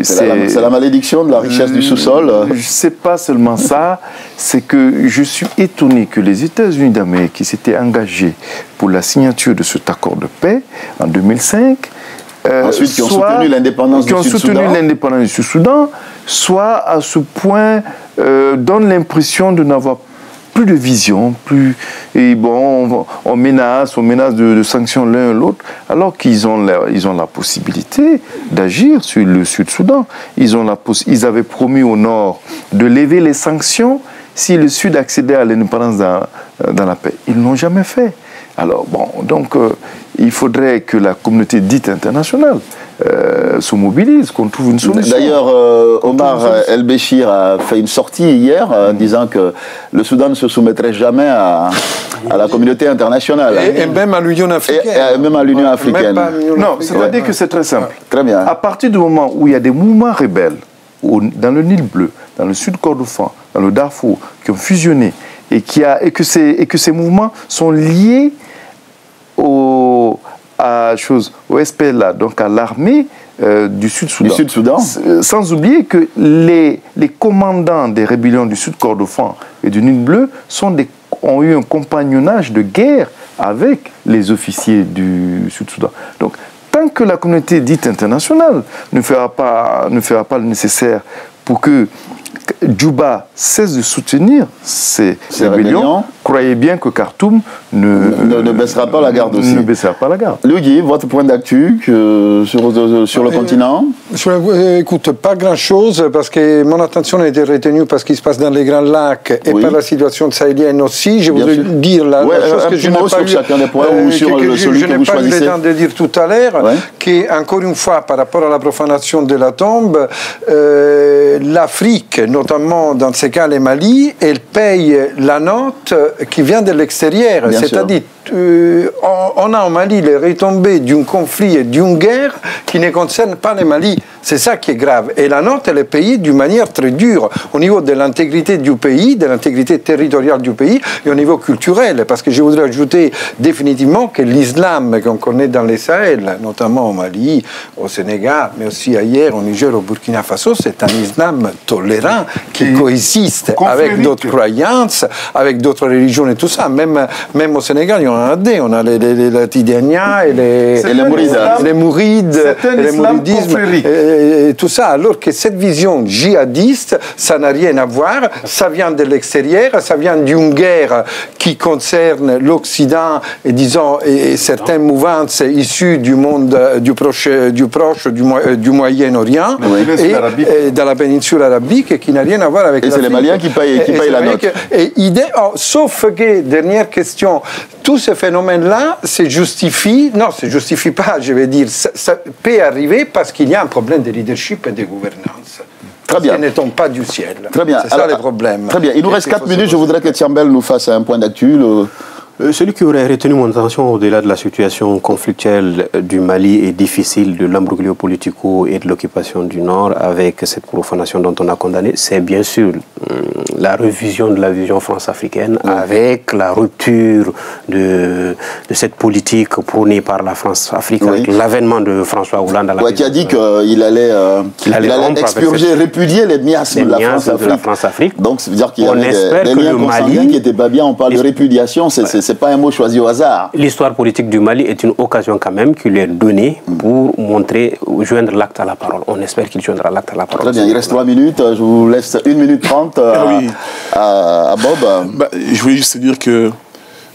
c'est la malédiction de la richesse du sous-sol. C'est pas seulement ça, c'est que je suis étonné que les États-Unis d'Amérique, qui s'étaient engagés pour la signature de cet accord de paix en 2005, ensuite qui ont soutenu l'indépendance du Sud-Soudan, soit à ce point donne l'impression de n'avoir plus de vision, et bon, on menace de sanctions l'un et l'autre, alors qu'ils ont la possibilité d'agir sur le Sud-Soudan. Ils avaient promis au Nord de lever les sanctions si le Sud accédait à l'indépendance dans la paix. Ils ne l'ont jamais fait. Alors, bon, donc, il faudrait que la communauté dite internationale se mobilise, qu'on trouve une solution. D'ailleurs, Omar El-Béchir a fait une sortie hier disant que le Soudan ne se soumettrait jamais à la communauté internationale. Et même à l'Union africaine. Et même à l'Union africaine. Non, c'est-à-dire que c'est très simple. Très bien. À partir du moment où il y a des mouvements rebelles, dans le Nil bleu, dans le sud Kordofan, dans le Darfour, qui ont fusionné, et que ces mouvements sont liés au SPLA, donc à l'armée du Sud-Soudan. Sans oublier que les commandants des rébellions du Sud-Kordofan et du Nil bleu ont eu un compagnonnage de guerre avec les officiers du Sud-Soudan. Donc, tant que la communauté dite internationale ne fera pas le nécessaire pour que Djouba cesse de soutenir ces rébellions, croyez bien que Khartoum ne baissera pas la garde aussi. Ne baissera pas la garde. Louis, votre point d'actu sur le continent? Écoute, pas grand-chose, parce que mon attention a été retenue par ce qui se passe dans les Grands Lacs et par la situation sahélienne aussi. Je voudrais dire la chose que je n'ai pas eu le temps de dire tout à l'heure, qu'encore une fois, par rapport à la profanation de la tombe, l'Afrique, notamment dans ces cas le Mali, elle paye la note qui vient de l'extérieur. C'est-à-dire, on a au Mali les retombées d'un conflit et d'une guerre qui ne concerne pas le Mali. C'est ça qui est grave. Et la note, elle est payée d'une manière très dure au niveau de l'intégrité du pays, de l'intégrité territoriale du pays et au niveau culturel. Parce que je voudrais ajouter définitivement que l'islam qu'on connaît dans les Sahel, notamment au Mali, au Sénégal, mais aussi ailleurs, au Niger, au Burkina Faso, c'est un islam tolérant qui coexiste avec d'autres croyances, avec d'autres religions et tout ça. Même au Sénégal, il y en a des. On a les Tidjaniya et les Mourides, et le mouridisme. Et tout ça, alors que cette vision djihadiste, ça n'a rien à voir, ça vient de l'extérieur, ça vient d'une guerre qui concerne l'Occident et disons et certaines mouvances issues du monde du proche, du Moyen-Orient et dans la péninsule arabique et qui n'a rien à voir avec. Et c'est les Maliens qui payent la note. Sauf que dernière question, tout ce phénomène-là se justifie, non, se justifie pas, je vais dire, ça peut arriver parce qu'il y a un problème de leadership et de gouvernance. Très bien. Ce ne tombe pas du ciel. Très bien. C'est ça le problème. Très bien. Il nous reste 4 minutes. Je voudrais que Tiambel nous fasse un point d'actu. Celui qui aurait retenu mon attention au-delà de la situation conflictuelle du Mali est difficile, de l'embroglio politico et de l'occupation du Nord avec cette profanation dont on a condamné, c'est bien sûr la revision de la vision france-africaine avec la rupture de cette politique prônée par la France-Afrique avec l'avènement de François Hollande à la qui a dit qu'il allait expurger, répudier les miasmes de la France-Afrique. Donc, ça veut dire qu'il y avait des liens consanguins qui n'étaient pas bien. On parle de répudiation, c'est pas un mot choisi au hasard. L'histoire politique du Mali est une occasion quand même qui lui est donnée pour joindre l'acte à la parole. On espère qu'il joindra l'acte à la parole. Très bien, il reste 3 minutes. Je vous laisse 1 minute 30 à Bob. Je voulais juste dire que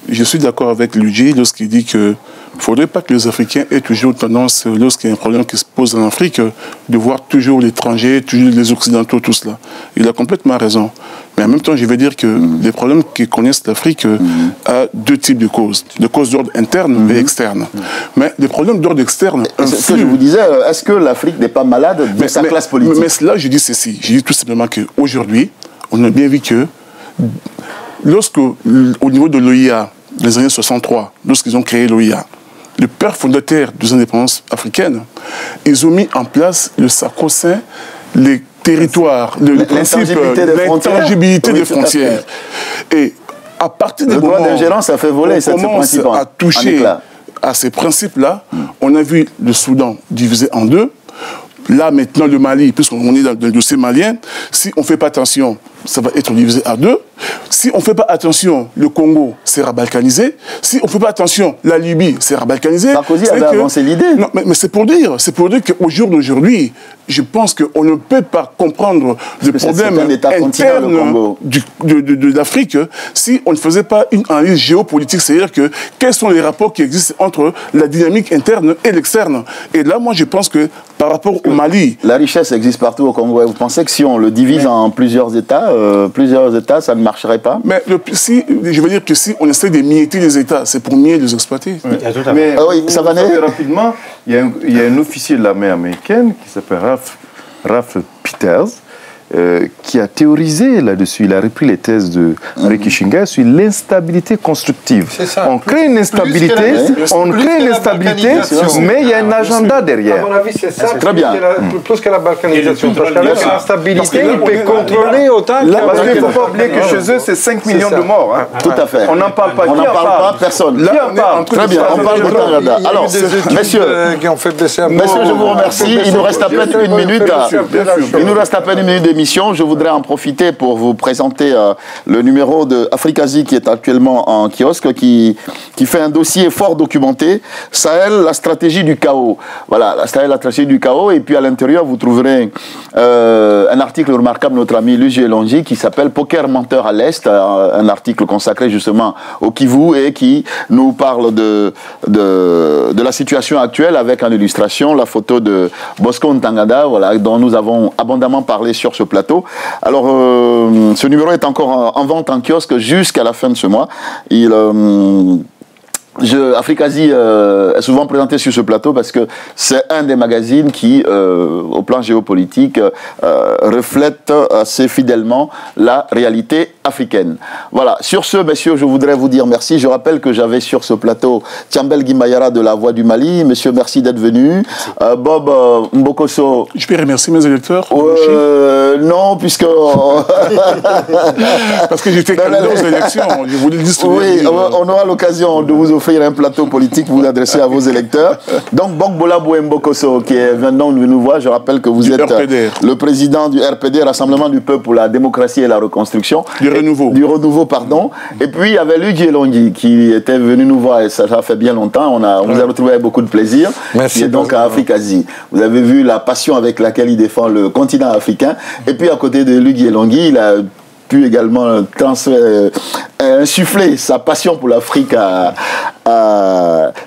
je suis d'accord avec Luigi lorsqu'il dit que il ne faudrait pas que les Africains aient toujours tendance, lorsqu'il y a un problème qui se pose en Afrique, de voir toujours l'étranger, toujours les Occidentaux, tout cela. Il a complètement raison. Mais en même temps, je vais dire que les problèmes que connaissent l'Afrique a 2 types de causes. Des causes d'ordre interne et externe. Mais les problèmes d'ordre externe... C'est ce que je vous disais, est-ce que l'Afrique n'est pas malade de sa classe politique? Mais là, je dis ceci. Je dis tout simplement qu'aujourd'hui, on a bien vu que lorsque, au niveau de l'OIA, les années 63, lorsqu'ils ont créé l'OIA, le père fondateur des indépendances africaines, ils ont mis en place le sacro-saint, les territoires, le principe, l'intangibilité des frontières. Et à partir du le droit d'ingérence, ça fait voler ce principe à toucher à ces principes-là. On a vu le Soudan divisé en deux. Là, maintenant, le Mali, puisqu'on est dans le dossier malien, si on ne fait pas attention, ça va être divisé à deux. Si on ne fait pas attention, le Congo sera balkanisé. Si on ne fait pas attention, la Libye sera balkanisée. Sarkozy avait avancé l'idée. Non, mais c'est pour dire qu'au jour d'aujourd'hui, je pense qu'on ne peut pas comprendre le problème interne de l'Afrique si on ne faisait pas une analyse géopolitique. C'est-à-dire que quels sont les rapports qui existent entre la dynamique interne et l'externe. Et là, moi, je pense que par rapport au Mali... La richesse existe partout au Congo. Vous pensez que si on le divise en plusieurs États, ça ne marcherait pas? Mais je veux dire que si on essaie de mietter les États, c'est pour mieux les exploiter. Oui. Mais ça va rapidement, il y a un officier de l'armée américaine qui s'appelle Ralph Peters, qui a théorisé là-dessus. Il a repris les thèses de Henry Kissinger sur l'instabilité constructive. On crée une instabilité, mais il y a un agenda derrière. À mon avis, c'est ça. Très bien. Plus que la balkanisation. Parce qu'avec l'instabilité, il peut contrôler autant que... Parce qu'il ne faut pas oublier que chez eux, c'est 5 millions de morts. Tout à fait. On n'en parle pas. On n'en parle pas, personne. Qui en parle? Très bien, on parle de Canada. Alors, messieurs, je vous remercie. Il nous reste à peine une minute. Il nous reste à peine une minute d'émission. Je voudrais en profiter pour vous présenter le numéro de Africasie qui est actuellement en kiosque, qui fait un dossier fort documenté. Sahel, la stratégie du chaos. Voilà, Sahel, la stratégie du chaos. Et puis à l'intérieur, vous trouverez un article remarquable de notre ami Luigi Elongi qui s'appelle Poker menteur à l'Est, un article consacré justement au Kivu et qui nous parle de la situation actuelle avec en illustration la photo de Bosco Ntaganda, voilà, dont nous avons abondamment parlé sur ce plateau. Alors, ce numéro est encore en vente en kiosque jusqu'à la fin de ce mois. Africasie est souvent présenté sur ce plateau parce que c'est un des magazines qui, au plan géopolitique, reflète assez fidèlement la réalité africaine. Voilà. Sur ce, messieurs, je voudrais vous dire merci. Je rappelle que j'avais sur ce plateau Thiambel Guimayara de La Voix du Mali. Monsieur, merci d'être venu. Bob Mbokosso. Je peux remercier mes électeurs? Non, puisque... Parce que j'étais candidat aux élections. Je voulais le distribuer. Oui, on aura l'occasion de vous offrir un plateau politique pour vous adresser à vos électeurs. Donc, Bokbola Mbokosso, qui est maintenant venu nous voir, je rappelle que vous êtes le président du RPD, Rassemblement du Peuple pour la démocratie et la reconstruction. Du renouveau, pardon. Et puis, il y avait Luigi Elongi qui était venu nous voir, et ça fait bien longtemps. On vous a retrouvé avec beaucoup de plaisir. Merci. Il est donc à Africasie. Vous avez vu la passion avec laquelle il défend le continent africain. Et puis, à côté de Luigi Elongi, il a pu également insuffler sa passion pour l'Afrique à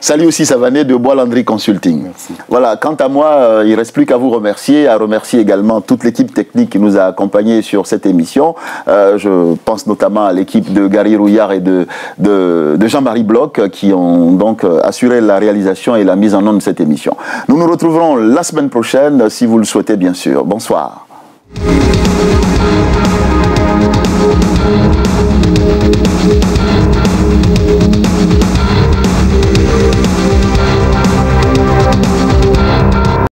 Sali aussi Savané de Bois Landry Consulting. Merci. Voilà, quant à moi, il ne reste plus qu'à vous remercier, à remercier également toute l'équipe technique qui nous a accompagnés sur cette émission. Je pense notamment à l'équipe de Gary Rouillard et de Jean-Marie Bloch qui ont donc assuré la réalisation et la mise en onde de cette émission. Nous nous retrouverons la semaine prochaine, si vous le souhaitez bien sûr. Bonsoir. Thank you.